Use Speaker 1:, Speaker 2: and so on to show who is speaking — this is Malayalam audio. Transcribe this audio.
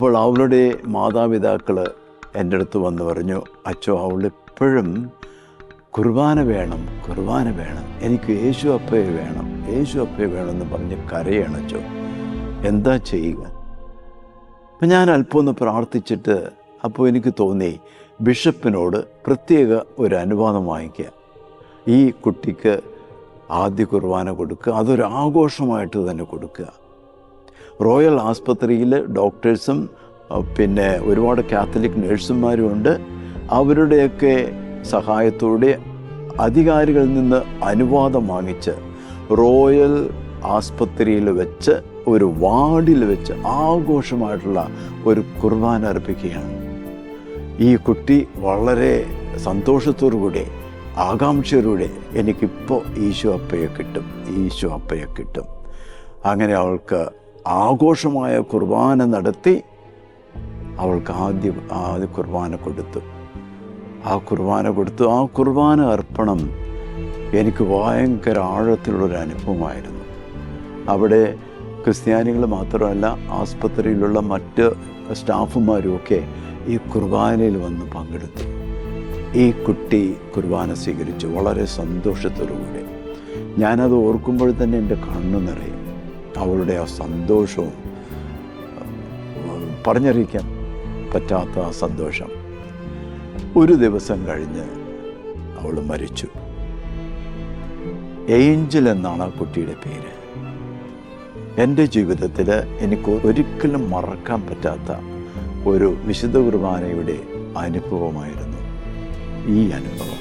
Speaker 1: അപ്പോൾ അവളുടെ മാതാപിതാക്കൾ എൻ്റെ അടുത്ത് വന്ന് പറഞ്ഞു, അച്ചോ അവളെപ്പോഴും കുർബാന വേണം, എനിക്ക് യേശു അപ്പയെ വേണമെന്ന് പറഞ്ഞ് കരയണച്ചോ, എന്താ ചെയ്യുക? അപ്പം ഞാൻ അല്പം ഒന്ന് പ്രാർത്ഥിച്ചിട്ട് അപ്പോൾ എനിക്ക് തോന്നി ബിഷപ്പിനോട് പ്രത്യേക ഒരു അനുവാദം വാങ്ങിക്കുക. ഈ കുട്ടിക്ക് ആദ്യ കുർബാന കൊടുക്കുക, അതൊരു ആഘോഷമായിട്ട് തന്നെ കൊടുക്കുക. റോയൽ ആസ്പത്രിയിൽ ഡോക്ടേഴ്സും പിന്നെ ഒരുപാട് കാത്തലിക് നേഴ്സുമാരും ഉണ്ട്. അവരുടെയൊക്കെ സഹായത്തോടെ അധികാരികളിൽ നിന്ന് അനുവാദം വാങ്ങിച്ച് റോയൽ ആസ്പത്രിയിൽ വെച്ച് ഒരു വാർഡിൽ വെച്ച് ആഘോഷമായിട്ടുള്ള ഒരു കുർബാന അർപ്പിക്കുകയാണ്. ഈ കുട്ടി വളരെ സന്തോഷത്തോടുകൂടി ആകാംക്ഷയോടുകൂടി എനിക്കിപ്പോൾ ഈശോ അപ്പയെ കിട്ടും. അങ്ങനെ അവൾക്ക് ആഘോഷമായ കുർബാന നടത്തി അവൾക്ക് ആദ്യ കുർബാന കൊടുത്തു. ആ കുർബാന അർപ്പണം എനിക്ക് ഭയങ്കര ആഴത്തിലുള്ളൊരു അനുഭവമായിരുന്നു. അവിടെ ക്രിസ്ത്യാനികൾ മാത്രമല്ല, ആസ്പത്രിയിലുള്ള മറ്റ് സ്റ്റാഫുമാരുമൊക്കെ ഈ കുർബാനയിൽ വന്ന് പങ്കെടുത്തു. ഈ കുട്ടി കുർബാന സ്വീകരിച്ചു വളരെ സന്തോഷത്തോടുകൂടി. ഞാനത് ഓർക്കുമ്പോൾ തന്നെ എൻ്റെ കണ്ണു നിറയും. അവളുടെ ആ സന്തോഷവും, പറഞ്ഞറിയിക്കാൻ പറ്റാത്ത ആ സന്തോഷം. ഒരു ദിവസം കഴിഞ്ഞ് അവൾ മരിച്ചു. ഏഞ്ചൽ എന്നാണ് ആ കുട്ടിയുടെ പേര്. എൻ്റെ ജീവിതത്തിൽ എനിക്ക് ഒരിക്കലും മറക്കാൻ പറ്റാത്ത ഒരു വിശുദ്ധ കുർബാനയുടെ അനുഭവമായിരുന്നു ഈ അനുഭവം.